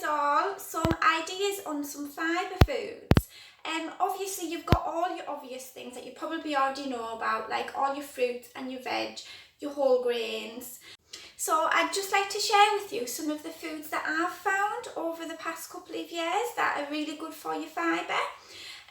all some ideas on some fibre foods. Obviously you've got all your obvious things that you probably already know about, like all your fruits and your veg, your whole grains. So I'd just like to share with you some of the foods that I've found over the past couple of years that are really good for your fibre.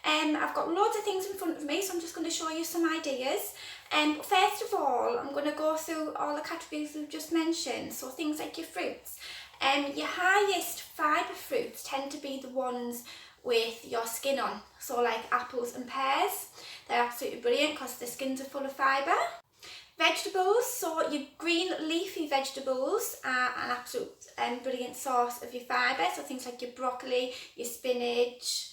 I've got loads of things in front of me, so I'm just going to show you some ideas. But first of all, I'm going to go through all the categories we've just mentioned. So things like your fruits. Your highest fibre fruits tend to be the ones with your skin on. So like apples and pears, they're absolutely brilliant because the skins are full of fibre. Vegetables, so your green leafy vegetables are an absolute brilliant source of your fibre. So things like your broccoli, your spinach,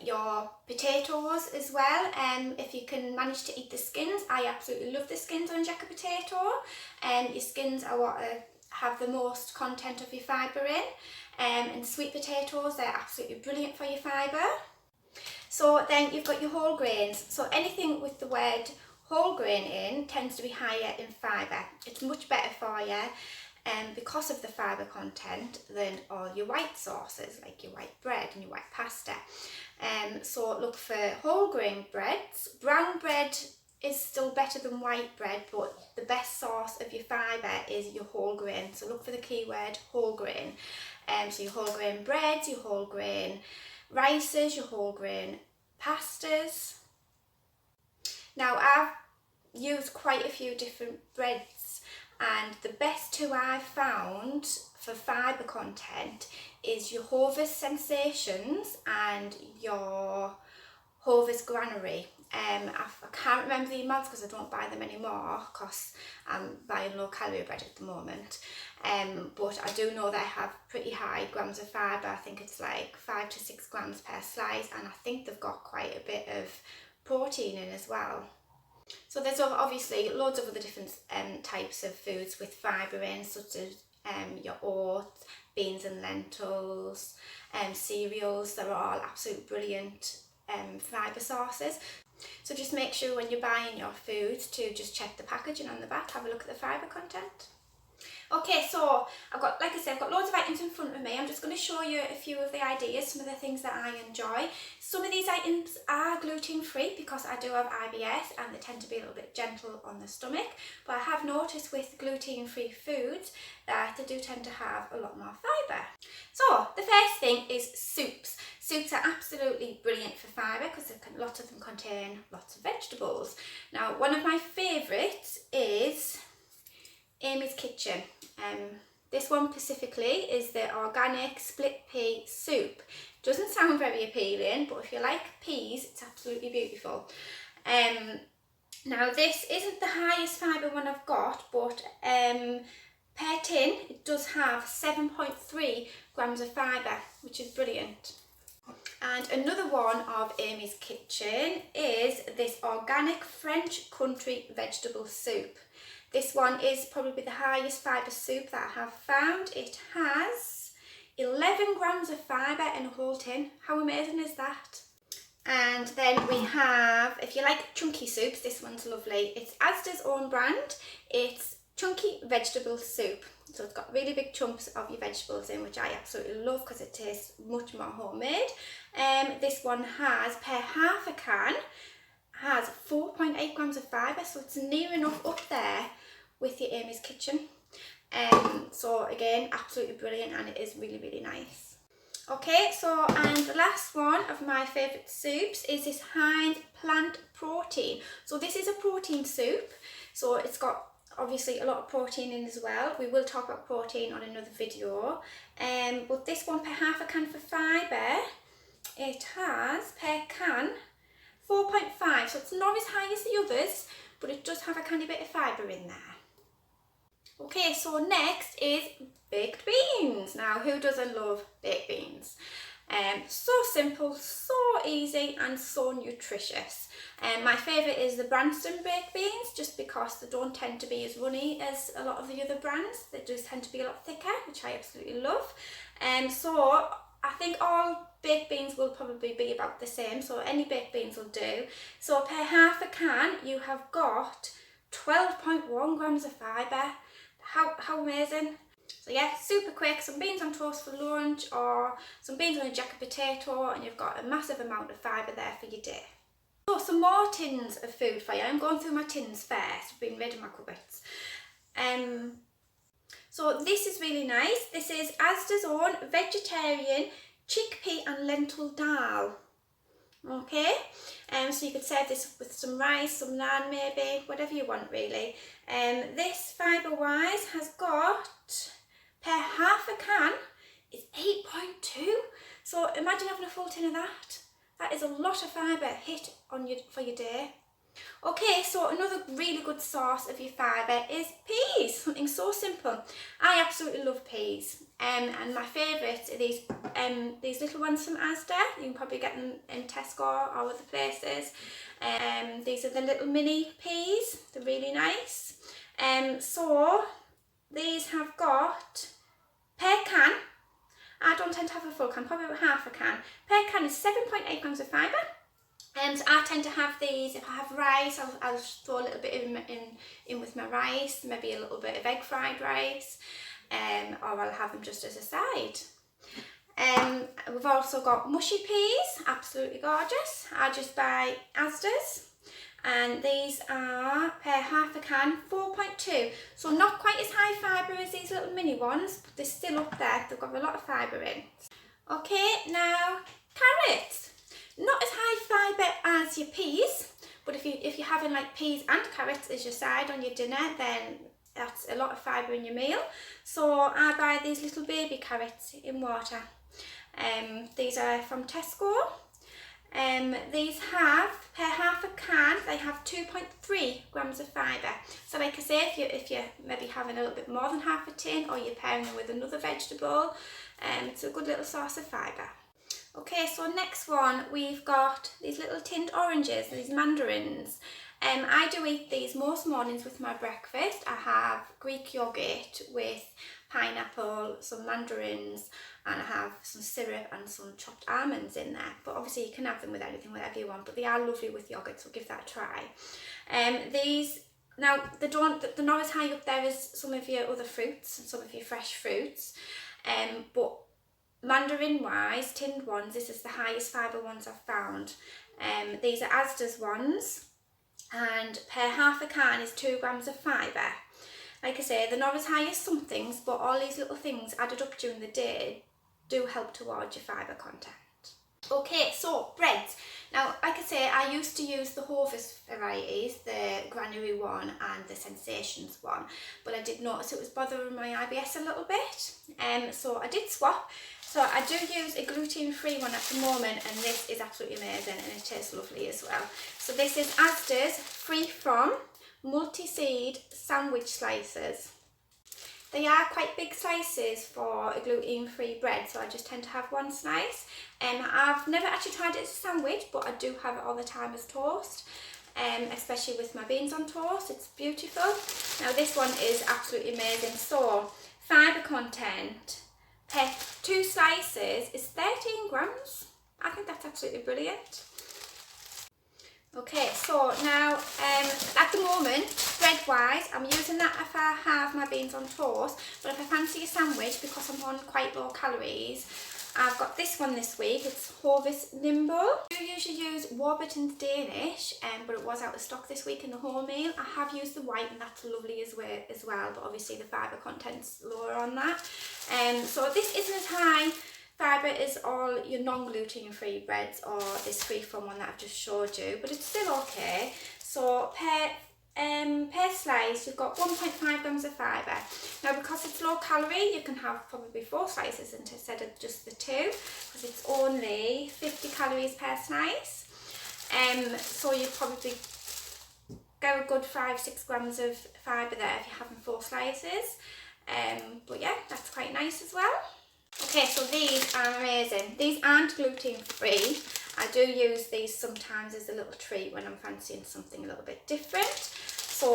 your potatoes as well. If you can manage to eat the skins, I absolutely love the skins on a jacket potato. Your skins are what have the most content of your fibre in. And sweet potatoes, they're absolutely brilliant for your fibre. So then you've got your whole grains. So anything with the word whole grain in tends to be higher in fibre. It's much better for you because of the fibre content than all your white sauces like your white bread and your white pasta. So look for whole grain breads. Brown bread is still better than white bread, but the best source of your fibre is your whole grain. So look for the keyword whole grain. So your whole grain breads, your whole grain rices, your whole grain pastas. Now I've used quite a few different breads, and the best two I've found for fibre content is your Hovis Sensations and your Hovis Granary. I can't remember the amounts because I don't buy them anymore because I'm buying low calorie bread at the moment. But I do know they have pretty high grams of fibre. I think it's like 5 to 6 grams per slice, and I think they've got quite a bit of protein in as well. So there's obviously loads of other different types of foods with fibre in, such as your oats, beans and lentils, cereals. They're all absolute brilliant fibre sources. So just make sure when you're buying your food to just check the packaging on the back, have a look at the fibre content. Okay, so I've got loads of items in front of me. I'm just going to show you a few of the ideas, some of the things that I enjoy. Some of these items are gluten-free because I do have IBS and they tend to be a little bit gentle on the stomach. But I have noticed with gluten-free foods that they do tend to have a lot more fibre. So the first thing is soups. Soups are absolutely brilliant for fibre because a lot of them contain lots of vegetables. Now, one of my favourites is Amy's Kitchen. This one specifically is the organic split pea soup. Doesn't sound very appealing, but if you like peas, it's absolutely beautiful. Now this isn't the highest fibre one I've got, but per tin it does have 7.3 grams of fibre, which is brilliant. And another one of Amy's Kitchen is this organic French country vegetable soup. This one is probably the highest fibre soup that I have found. It has 11 grams of fibre in a whole tin. How amazing is that? And then we have, if you like chunky soups, this one's lovely. It's Asda's own brand. It's chunky vegetable soup. So it's got really big chunks of your vegetables in, which I absolutely love because it tastes much more homemade. This one has, per half a can, has 4.8 grams of fibre, so it's near enough up there with your Amy's Kitchen. So again, absolutely brilliant, and it is really, really nice. Okay, so and the last one of my favourite soups is this Heinz Plant Protein. So this is a protein soup, so it's got obviously a lot of protein in as well. We will talk about protein on another video. But this one per half a can for fibre, it has per can 4.5, so it's not as high as the others, but it does have a candy bit of fibre in there. Okay, so next is baked beans. Now, who doesn't love baked beans? So simple, so easy, and so nutritious. My favourite is the Branston baked beans, just because they don't tend to be as runny as a lot of the other brands. They just tend to be a lot thicker, which I absolutely love. So I think all baked beans will probably be about the same, so any baked beans will do. So per half a can, you have got 12.1 grams of fibre. How amazing. So So yeah, super quick, some beans on toast for lunch or some beans on a jacket potato, and you've got a massive amount of fibre there for your day. So some more tins of food for you. I'm going through my tins first, I've been rid of my cupboards. So this is really nice. This is Asda's own vegetarian chickpea and lentil dal. Okay, so you could serve this with some rice, some naan maybe, whatever you want really. This fibre wise has got, per half a can, is 8.2. So imagine having a full tin of that. That is a lot of fibre hit on for your day. Okay, so another really good source of your fibre is peas, something so simple. I absolutely love peas, and my favourites are these little ones from Asda. You can probably get them in Tesco or other places. These are the little mini peas, they're really nice. So these have got, per can, I don't tend to have a full can, probably about half a can. Per can is 7.8 grams of fibre. So I tend to have these, if I have rice, I'll just throw a little bit in with my rice, maybe a little bit of egg fried rice, or I'll have them just as a side. We've also got mushy peas, absolutely gorgeous. I just buy Asda's, and these are, per half a can, 4.2. So not quite as high fibre as these little mini ones, but they're still up there, they've got a lot of fibre in. Okay, now carrots. Not as high fibre as your peas, but if you're having like peas and carrots as your side on your dinner, then that's a lot of fibre in your meal. So I buy these little baby carrots in water. These are from Tesco. These have, per half a can, they have 2.3 grams of fibre. So like I say, if you're maybe having a little bit more than half a tin, or you're pairing them with another vegetable, it's a good little source of fibre. Okay, so next one, we've got these little tinned oranges, these mandarins. I do eat these most mornings with my breakfast. I have Greek yogurt with pineapple, some mandarins, and I have some syrup and some chopped almonds in there. But obviously you can have them with anything, whatever you want, but they are lovely with yogurt, so give that a try. These, now they're not as high up there as some of your other fruits, some of your fresh fruits, but mandarin wise, tinned ones, this is the highest fibre ones I've found. These are Asda's ones, and per half a can is 2 grams of fibre. Like I say, they're not as high as some things, but all these little things added up during the day do help towards your fibre content. Okay, so breads. Now, like I say, I used to use the Hovis varieties, the granary one and the Sensations one, but I did notice it was bothering my IBS a little bit, so I did swap. So I do use a gluten-free one at the moment, and this is absolutely amazing and it tastes lovely as well. So this is Asda's free from multi-seed sandwich slices. They are quite big slices for a gluten-free bread, so I just tend to have one slice. I've never actually tried it as a sandwich, but I do have it all the time as toast, especially with my beans on toast. It's beautiful. Now this one is absolutely amazing. So fibre content per 2 slices is 13 grams. I think that's absolutely brilliant. Okay, so now at the moment, bread wise, I'm using that if I have my beans on toast, but if I fancy a sandwich, because I'm on quite low calories, I've got this one this week. It's Hovis Nimble. I do usually use Warburton's Danish, but it was out of stock this week in the wholemeal. I have used the white, and that's lovely as well, but obviously the fibre content's lower on that. So this isn't as high fibre as all your non-gluten free breads or this free from one that I've just showed you, but it's still okay. So per slice you've got 1.5 grams of fibre. Now because it's low calorie, you can have probably 4 slices instead of just the 2, because it's only 50 calories per slice. So you probably get a good 5-6 grams of fibre there if you're having 4 slices. But yeah, that's quite nice as well. Okay, so these are amazing. These aren't gluten free. I do use these sometimes as a little treat when I'm fancying something a little bit different. So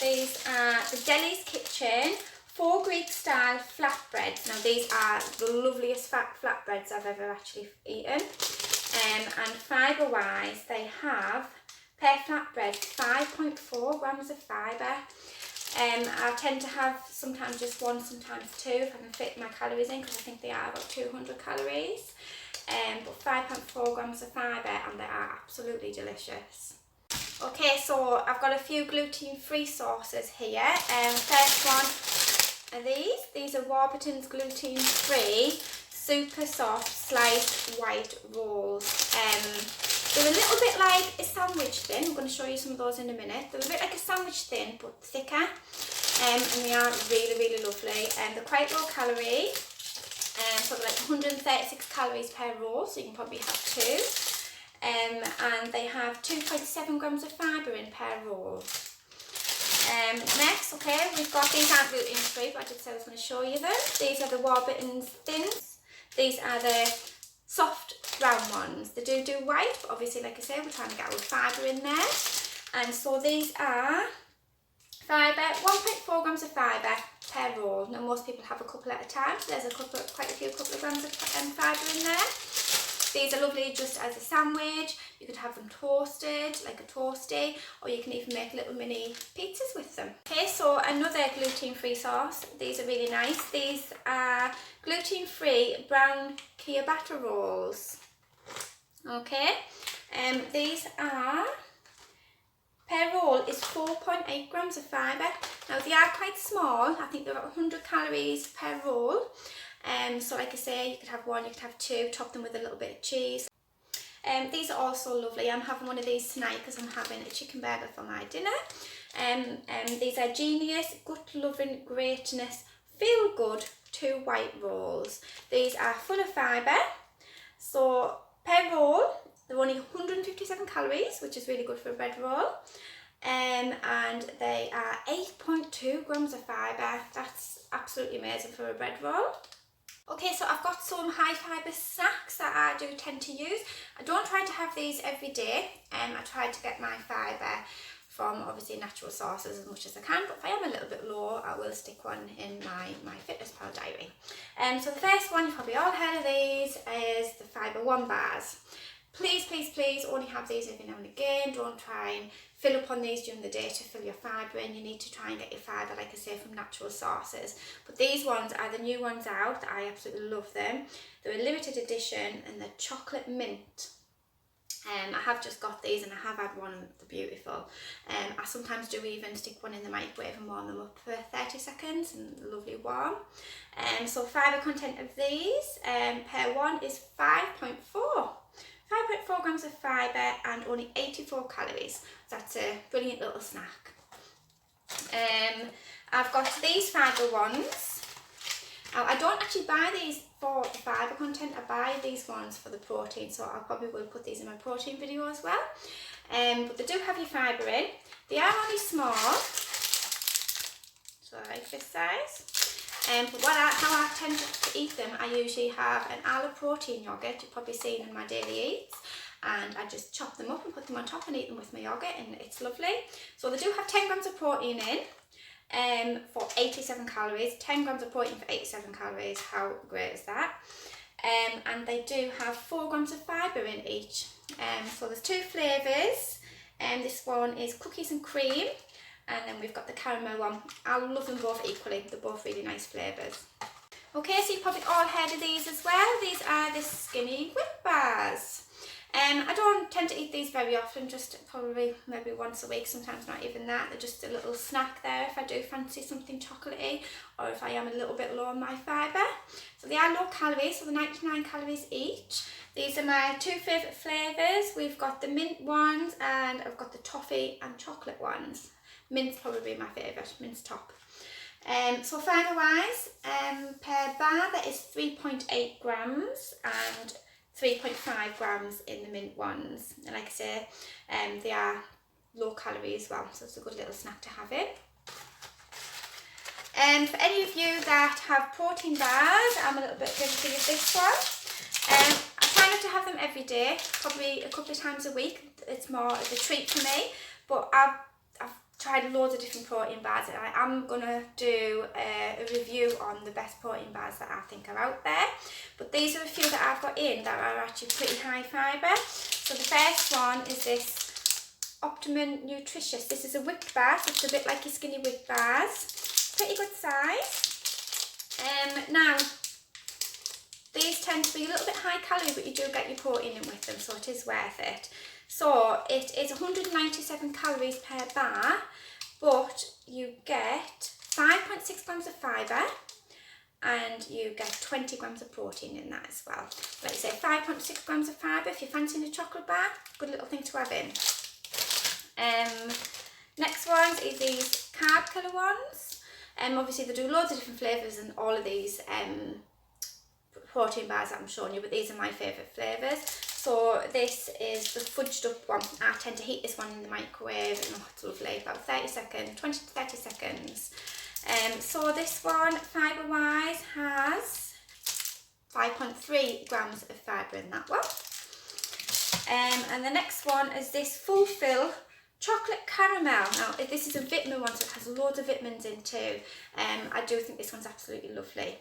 these are the Deli's Kitchen 4 Greek style flatbreads. Now these are the loveliest flatbreads I've ever actually eaten. And fibre wise, they have per flatbread 5.4 grams of fibre. I tend to have sometimes just one, sometimes two, if I can fit my calories in, because I think they are about 200 calories. But 5.4 grams of fibre, and they are absolutely delicious. Okay, so I've got a few gluten-free sauces here. First one are these. These are Warburton's gluten-free, super soft sliced white rolls. They're a little bit like a sandwich thin. I'm going to show you some of those in a minute. They're a bit like a sandwich thin, but thicker. And they are really, really lovely. They're quite low calorie. So they're like 136 calories per roll, so you can probably have two. And they have 2.7 grams of fibre in per roll. Next, okay, we've got, these aren't gluten free, but I did say I was going to show you them. These are the Warburton's thins. These are the soft brown ones. They do white, but obviously, like I say, we're trying to get our fibre in there. And so these are fibre, 1.4 grams of fibre per roll. Now most people have a couple at a time, so there's quite a few couple of grams of fibre in there. These are lovely just as a sandwich. You could have them toasted, like a toasty, or you can even make little mini pizzas with them. Okay, so another gluten-free sauce. These are really nice. These are gluten-free brown ciabatta rolls. Okay, these are, per roll is 4.8 grams of fibre. Now they are quite small. I think they're about 100 calories per roll. So like I say, you could have one, you could have two, top them with a little bit of cheese. These are also lovely. I'm having one of these tonight because I'm having a chicken burger for my dinner. These are Genius, Gut Loving Greatness, Feel Good 2 white rolls. These are full of fibre. So per roll, they're only 157 calories, which is really good for a bread roll. And they are 8.2 grams of fibre. That's absolutely amazing for a bread roll. Okay, so I've got some high fibre snacks that I do tend to use. I don't try to have these every day. I try to get my fibre from obviously natural sources as much as I can, but if I am a little bit low, I will stick one in my Fitness Pal diary. So the first one, you've probably all heard of these, is the Fibre One bars. Please, please, please only have these every now and again. Don't try and fill up on these during the day to fill your fibre in. You need to try and get your fibre, like I say, from natural sources. But these ones are the new ones out. I absolutely love them. They're a limited edition and they're chocolate mint. I have just got these and I have had one and they're beautiful. I sometimes do even stick one in the microwave and warm them up for 30 seconds and lovely warm. So fibre content of these per one is 5.4 grams of fibre and only 84 calories. That's a brilliant little snack. I've got these fibre ones. Now, I don't actually buy these for the fibre content, I buy these ones for the protein, so I probably will put these in my protein video as well. But they do have your fibre in. They are only small, so like this size. But how I tend to eat them, I usually have an Arla protein yoghurt, you've probably seen in my daily eats, and I just chop them up and put them on top and eat them with my yoghurt, and it's lovely. So they do have 10 grams of protein in for 87 calories, 10 grams of protein for 87 calories, how great is that? And they do have 4 grams of fibre in each. So there's two flavours, and this one is cookies and cream, and then we've got the caramel one. I love them both equally, they're both really nice flavours. Okay, so you've probably all heard of these as well. These are the Skinny Whip Bars. I don't tend to eat these very often, just probably maybe once a week, sometimes not even that. They're just a little snack there if I do fancy something chocolatey or if I am a little bit low on my fibre. So they are low calories, so they're 99 calories each. These are my two favourite flavours. We've got the mint ones and I've got the toffee and chocolate ones. Mint's probably my favourite, mint's top. So fibre wise, per bar that is 3.8 grams and 3.5 grams in the mint ones, and like I say, they are low calorie as well, so it's a good little snack to have it. For any of you that have protein bars, I'm a little bit guilty of this one. I try not to have them every day, probably a couple of times a week. It's more of a treat for me, but I've tried loads of different protein bars, and I am going to do a review on the best protein bars that I think are out there. But these are a few that I've got in that are actually pretty high fibre. So the first one is this Optimum Nutritious. This is a whipped bar, so it's a bit like your skinny whipped bars. Pretty good size. Now, these tend to be a little bit high calorie, but you do get your protein in with them, so it is worth it. So it is 197 calories per bar, but you get 5.6 grams of fibre and you get 20 grams of protein in that as well. Like I say, 5.6 grams of fibre if you're fancying a chocolate bar, good little thing to have in. Next ones is these carb killer ones. Obviously they do loads of different flavours and all of these protein bars that I'm showing you, but these are my favourite flavours. So this is the fudged up one. I tend to heat this one in the microwave, and it's lovely, about 30 seconds, 20 to 30 seconds. So this one, fibre wise, has 5.3 grams of fibre in that one. And the next one is this Fulfill Chocolate Caramel. Now this is a vitamin one, so it has loads of vitamins in too. I do think this one's absolutely lovely.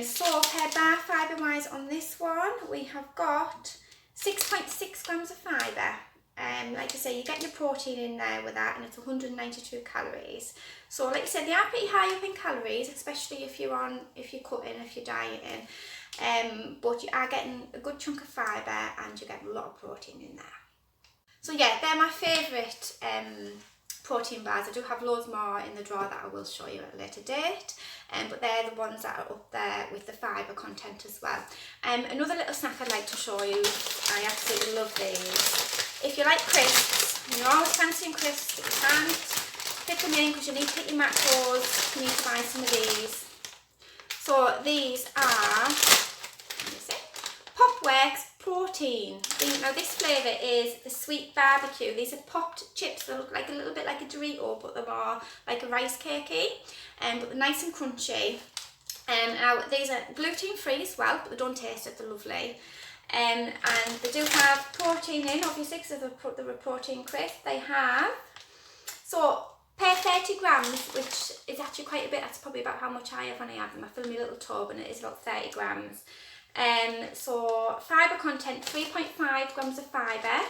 So per bar fibre wise on this one, we have got 6.6 grams of fibre. Like I say, you get your protein in there with that, and it's 192 calories. So like I said, they are pretty high up in calories, especially if you're cutting, if you're dieting. But you are getting a good chunk of fibre and you get a lot of protein in there. So yeah, they're my favourite protein bars. I do have loads more in the drawer that I will show you at a later date, but they're the ones that are up there with the fibre content as well. Another little snack I'd like to show you, I absolutely love these. If you like crisps, and you're always fancying crisps, but you can't fit them in because you need to hit your macros, you need to buy some of these. So these are, let me see, Popworks Protein. Now this flavour is the sweet barbecue. These are popped chips that look like a little bit like a Dorito, but they're more like a rice cakey, but they're nice and crunchy. Now these are gluten free as well, but they don't taste it, they're lovely. And they do have protein in, obviously, because they're a protein crisp. They have, so per 30 grams, which is actually quite a bit, that's probably about how much I have when I have them. I fill my little tub and it is about 30 grams. So fibre content, 3.5 grams of fibre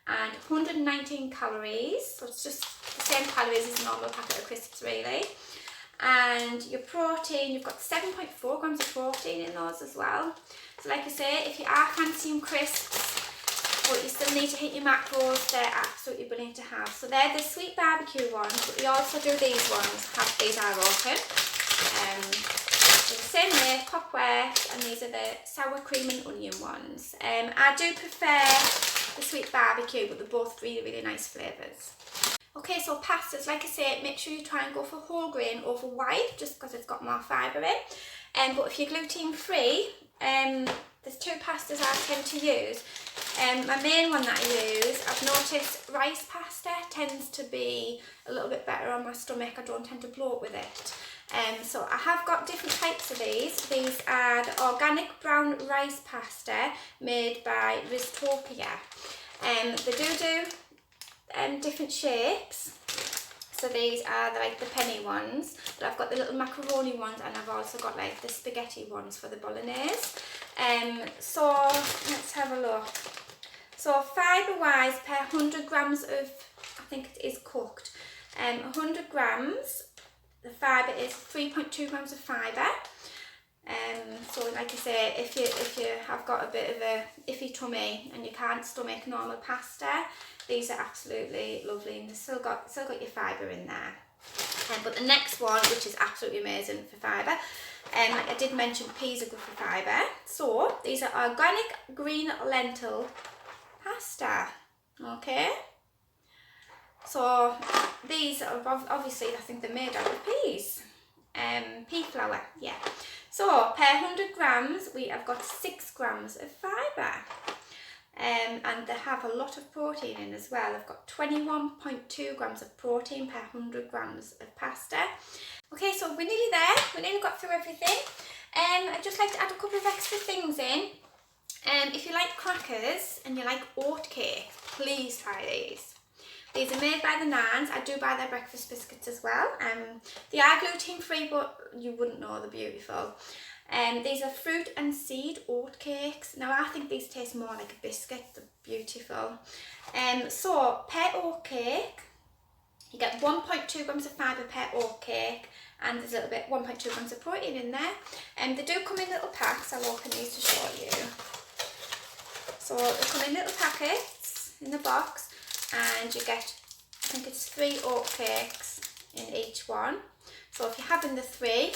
and 119 calories. So it's just the same calories as a normal packet of crisps really. And your protein, you've got 7.4 grams of protein in those as well. So like I say, if you are fancying crisps, but you still need to hit your macros, they're absolutely brilliant to have. So they're the sweet barbecue ones, but we also do these ones. These are open. So the same way, Popworks, and these are the sour cream and onion ones. I do prefer the sweet barbecue, but they're both really, really nice flavours. Okay, so pastas, like I say, make sure you try and go for whole grain over white, just because it's got more fibre in. But if you're gluten free, there's two pastas I tend to use. My main one that I use, I've noticed rice pasta tends to be a little bit better on my stomach. I don't tend to bloat with it. So I have got different types of these. These are the organic brown rice pasta made by Ristopia. They do different shapes. So these are like the penny ones, but I've got the little macaroni ones, and I've also got like the spaghetti ones for the bolognese. So let's have a look. So fibre wise, per 100 grams of, I think it is cooked, 100 grams, the fibre is 3.2 grams of fibre. So like I say, if you have got a bit of a iffy tummy and you can't stomach normal pasta, these are absolutely lovely, and they've still got your fibre in there. But the next one, which is absolutely amazing for fibre, like I did mention, peas are good for fibre. So these are organic green lentil pasta. Okay. So these are obviously, I think they're made out of peas. Pea flour, yeah. So per 100 grams, we have got 6 grams of fibre. And they have a lot of protein in as well. I've got 21.2 grams of protein per 100 grams of pasta. Okay, so we're nearly there. We nearly got through everything. I'd just like to add a couple of extra things in. If you like crackers and you like oat cake, please try these. These are made by the Nans. I do buy their breakfast biscuits as well. They are gluten free, but you wouldn't know, they're beautiful. These are fruit and seed oat cakes. Now I think these taste more like a biscuit. They're beautiful. So per oat cake, you get 1.2 grams of fibre per oat cake, and there's a little bit 1.2 grams of protein in there. They do come in little packs. I'll open these to show you. So they come in little packets in the box, and you get, I think it's 3 oat cakes in each one. So if you're having the 3,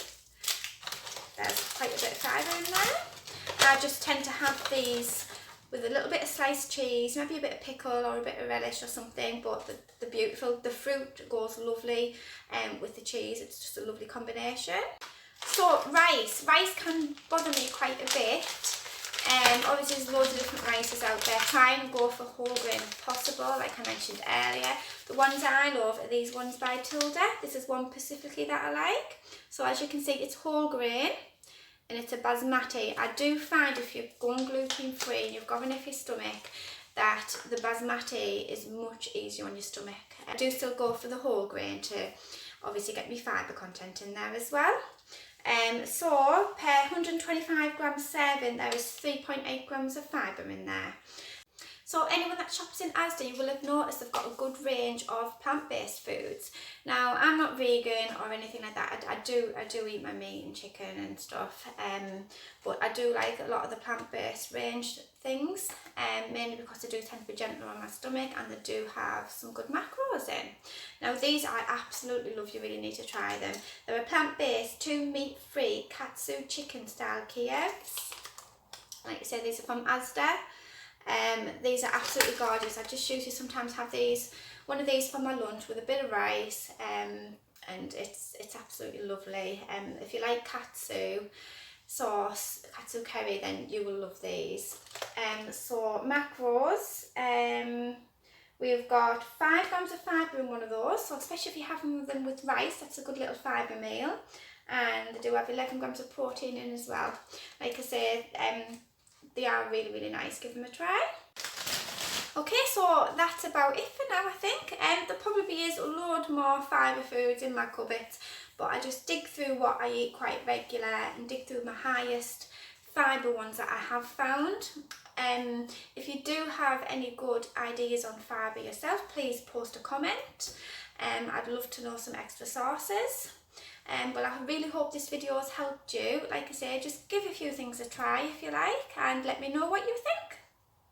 there's quite a bit of fibre in there. I just tend to have these with a little bit of sliced cheese, maybe a bit of pickle or a bit of relish or something, but they're beautiful. The fruit goes lovely with the cheese. It's just a lovely combination. So rice can bother me quite a bit. Obviously there's loads of different rices out there. Try and go for whole grain if possible, like I mentioned earlier. The ones I love are these ones by Tilda. This is one specifically that I like. So as you can see, it's whole grain and it's a basmati. I do find if you're going gluten free and you've got an iffy stomach, that the basmati is much easier on your stomach. I do still go for the whole grain to obviously get me fibre content in there as well. So per 125 grams serving, there is 3.8 grams of fibre in there. So anyone that shops in Asda, you will have noticed they've got a good range of plant-based foods. Now I'm not vegan or anything like that. I do eat my meat and chicken and stuff, but I do like a lot of the plant-based range things, mainly because they do tend to be gentler on my stomach, and they do have some good macros in. Now these I absolutely love. You really need to try them. They're a plant-based 2 meat-free katsu chicken style Kievs. Like I said, these are from Asda. These are absolutely gorgeous. I just usually sometimes have one of these for my lunch with a bit of rice, and it's absolutely lovely. If you like katsu sauce, katsu curry, then you will love these. So macros, we've got 5 grams of fibre in one of those, so especially if you're having them with rice, that's a good little fibre meal. And they do have 11 grams of protein in as well. Like I say, they are really, really nice. Give them a try. Okay, so that's about it for now, I think. There probably is a load more fibre foods in my cupboard, but I just dig through what I eat quite regular and dig through my highest fibre ones that I have found. If you do have any good ideas on fibre yourself, please post a comment. I'd love to know some extra sources. But I really hope this video has helped you. Like I say, just give a few things a try if you like, and let me know what you think.